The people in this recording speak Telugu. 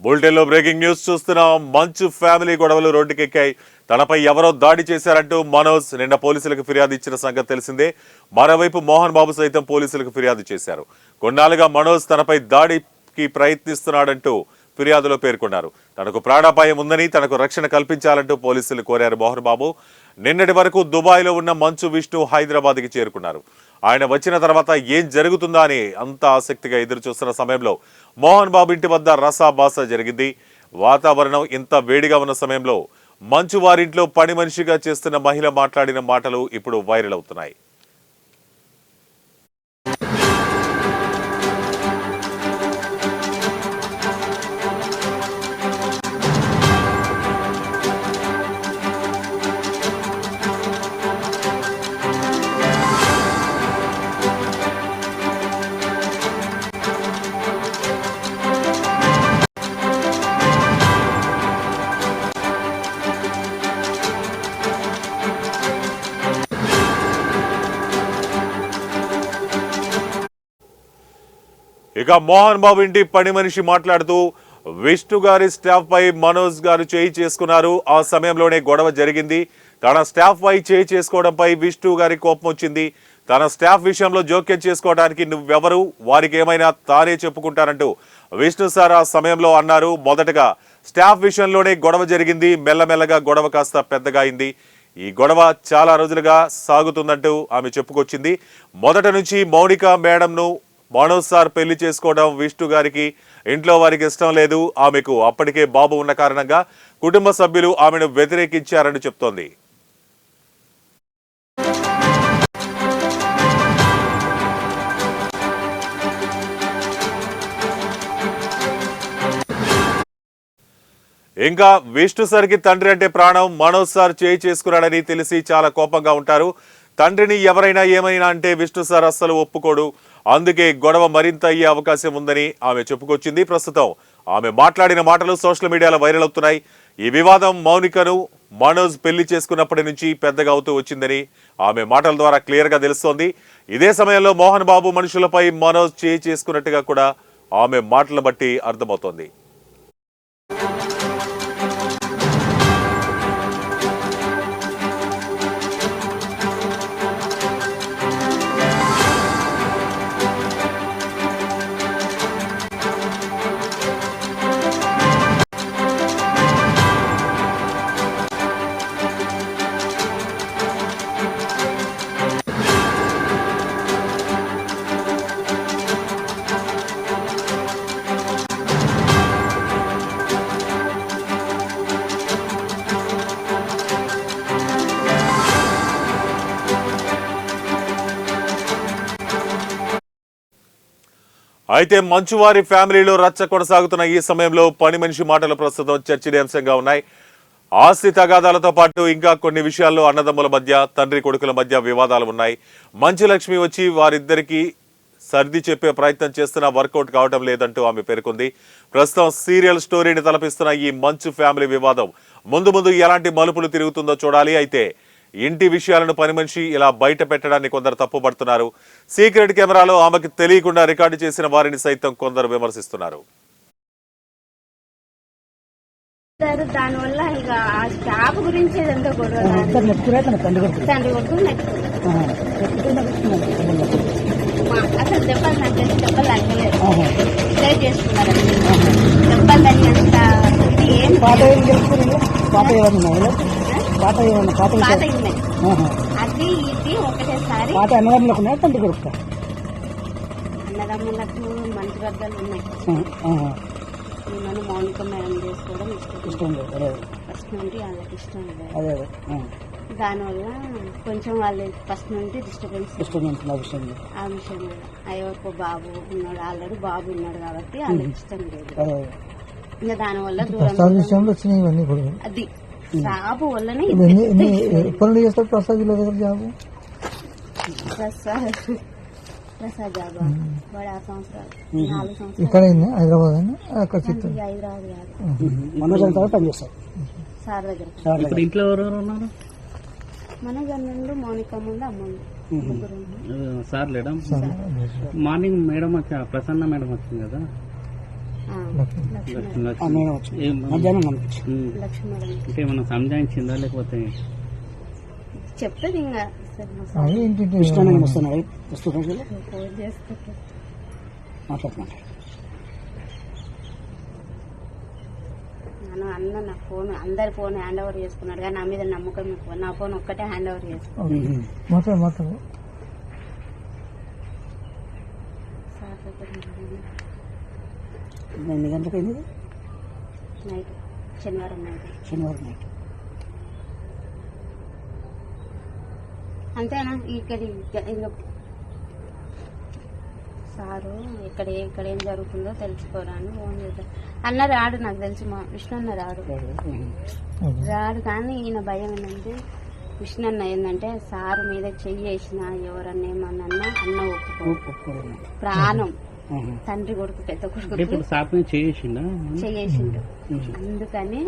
బులెటిన్ లో బ్రేకింగ్ న్యూస్ చూస్తున్నాం. మంచు ఫ్యామిలీ గొడవలు రోడ్డుకెక్కాయి. తనపై ఎవరో దాడి చేశారంటూ మనోజ్ నిన్న పోలీసులకు ఫిర్యాదు ఇచ్చిన సంగతి తెలిసిందే. మరోవైపు మోహన్ బాబు సైతం పోలీసులకు ఫిర్యాదు చేశారు. కొన్నాళ్లుగా మనోజ్ తనపై దాడికి ప్రయత్నిస్తున్నాడంటూ ఫిర్యాదులో పేర్కొన్నారు. తనకు ప్రాణాపాయం ఉందని, తనకు రక్షణ కల్పించాలంటూ పోలీసులు కోరారు. మోహన్ బాబు నిన్నటి వరకు దుబాయ్లో ఉన్న మంచు విష్ణు హైదరాబాద్కి చేరుకున్నారు. ఆయన వచ్చిన తర్వాత ఏం జరుగుతుందా అని అంత ఆసక్తిగా ఎదురు చూస్తున్న సమయంలో మోహన్ బాబు ఇంటి వద్ద రసాబాస జరిగింది. వాతావరణం ఇంత వేడిగా ఉన్న సమయంలో మంచు వారింట్లో పని మనిషిగా చేస్తున్న మహిళ మాట్లాడిన మాటలు ఇప్పుడు వైరల్ అవుతున్నాయి. ఇక మోహన్ బాబు ఇంటి పని మనిషి మాట్లాడుతూ విష్ణు గారి స్టాఫ్ పై మనోజ్ గారు చేయి చేసుకున్నారు. ఆ సమయంలోనే గొడవ జరిగింది. తన స్టాఫ్ పై చేయి చేసుకోవడంపై విష్ణు గారి కోపం వచ్చింది. తన స్టాఫ్ విషయంలో జోక్యం చేసుకోవడానికి నువ్వెవరు, వారికి ఏమైనా తానే చెప్పుకుంటానంటూ విష్ణు సార్ ఆ సమయంలో అన్నారు. మొదటగా స్టాఫ్ విషయంలోనే గొడవ జరిగింది. మెల్లమెల్లగా గొడవ కాస్త పెద్దగా అయింది. ఈ గొడవ చాలా రోజులుగా సాగుతుందంటూ ఆమె చెప్పుకొచ్చింది. మొదట నుంచి మౌనిక మేడంను మనోజ్ సార్ పెళ్లి చేసుకోవడం విష్ణు గారికి, ఇంట్లో వారికి ఇష్టం లేదు. ఆమెకు అప్పటికే బాబు ఉన్న కారణంగా కుటుంబ సభ్యులు ఆమెను వ్యతిరేకించారని చెప్తోంది. ఇంకా విష్ణు సార్కి తండ్రి అంటే ప్రాణం. మనోజ్ సార్ చేయి చేసుకున్నాడని తెలిసి చాలా కోపంగా ఉంటారు. తండ్రిని ఎవరైనా ఏమైనా అంటే విష్ణు సార్ అస్సలు ఒప్పుకోడు. అందుకే గొడవ మరింత అయ్యే అవకాశం ఉందని ఆమె చెప్పుకొచ్చింది. ప్రస్తుతం ఆమె మాట్లాడిన మాటలు సోషల్ మీడియాలో వైరల్ అవుతున్నాయి. ఈ వివాదం మౌనికను మనోజ్ పెళ్లి చేసుకున్నప్పటి నుంచి పెద్దగా అవుతూ వచ్చిందని ఆమె మాటల ద్వారా క్లియర్ గా తెలుస్తోంది. ఇదే సమయంలో మోహన్ బాబు మనుషులపై మనోజ్ చేయి చేసుకున్నట్టుగా కూడా ఆమె మాటలను బట్టి అర్థమవుతోంది. అయితే మంచువారి ఫ్యామిలీలో రచ్చ కొనసాగుతున్న ఈ సమయంలో పని మనిషి మాటలు ప్రస్తుతం చర్చనీయాంశంగా ఉన్నాయి. ఆస్తి తగాదాలతో పాటు ఇంకా కొన్ని విషయాల్లో అన్నదమ్ముల మధ్య, తండ్రి కొడుకుల మధ్య వివాదాలు ఉన్నాయి. మంచు లక్ష్మి వచ్చి వారిద్దరికీ సర్ది చెప్పే ప్రయత్నం చేస్తున్నా వర్కౌట్ కావడం లేదంటూ ఆమె పేర్కొంది. ప్రస్తుతం సీరియల్ స్టోరీని తలపిస్తున్న ఈ మంచు ఫ్యామిలీ వివాదం ముందు ముందు ఎలాంటి మలుపులు తిరుగుతుందో చూడాలి. అయితే ఇంటి విషయాలను పని మనిషి ఇలా బయట పెట్టడాన్ని కొందరు తప్పుపడుతున్నారు. సీక్రెట్ కెమెరాలో ఆమెకు తెలియకుండా రికార్డు చేసిన వారిని సైతం కొందరు విమర్శిస్తున్నారు. దానివల్ల ఇక ఆ స్టాఫ్ గురించి ఏదంతా గొడవ అసలు దెబ్బలు నాకు తెలిసి దెబ్బలు తగ్గలేదు. షేర్ చేసుకున్నారు దెబ్బలు తగ్గి అంత ఇది ఏం అది ఇది ఒకటేసారి అన్నదమ్ములకు మంచి గద్దలు ఉన్నాయి. నేను మౌనిక మేడం చేసుకోవడం ఇష్టం లేదు. ఫస్ట్ నుండి వాళ్ళకి ఇష్టం లేదు. దానివల్ల కొంచెం వాళ్ళు ఫస్ట్ నుండి డిస్టర్బెన్స్ ఆ విషయంలో ఎవరికో బాబు ఉన్నాడు, ఆల్రెడీ బాబు ఉన్నాడు కాబట్టి వాళ్ళకి ఇష్టం లేదు. ఇంకా దానివల్ల దూరం అది జాబు వల్లనే ప్రసాద్ జాబ్ వాడు 6 సంవత్సరాలు 4 సంవత్సరాలు హైదరాబాద్ కాదు సార్ దగ్గర. ఇంట్లో ఎవరెవరు ఉన్నారు? మనోజ్ అన్నుండు, మౌనిక ముందు, అమ్ముండు. సార్ లేడం మార్నింగ్ మేడం వచ్చా, ప్రసన్న మేడం వచ్చింది కదా. మేము వచ్చి మధ్యాహ్నం కనిపించి లక్ష్మీ మేడం అంటే ఏమన్నా సంజాయించిందా లేకపోతే చెప్తుంది ఇంకా ఇష్టంగా వస్తున్నాడు వస్తున్నాడు ఫోన్ చేసుకుంటే మాట్లాడుతున్నాడు. నన్ను అన్న నా ఫోన్ అందరి ఫోన్ హ్యాండ్ ఓవర్ చేసుకున్నాడు కానీ నా మీద నమ్మకం ఎక్కువ. నా ఫోన్ ఒక్కటే హ్యాండ్ ఓవర్ చేసుకున్నాడు. సార్ దగ్గర ఎన్ని గంటలకు అయింది? నైట్ శనివారం నైట్. శనివారం నైట్. అంతేనా ఇక్కడి సారు ఇక్కడ ఏం జరుగుతుందో తెలుసుకోరాని ఫోన్ చేద్దాం అన్న రాడు. నాకు తెలిసి మా విష్ణు అన్న రాడు కానీ ఈయన భయం ఏంటంటే విష్ణు అన్న ఏంటంటే సారు మీద చెయ్యేసిన ఎవరన్నా ఏమన్నా అన్న ఒప్పుకోడు. ప్రాణం తండ్రి కొడుకు పెద్ద కొడుకు ఇప్పుడు సాప్ చేసిండా చెయ్యేసిండు. అందుకని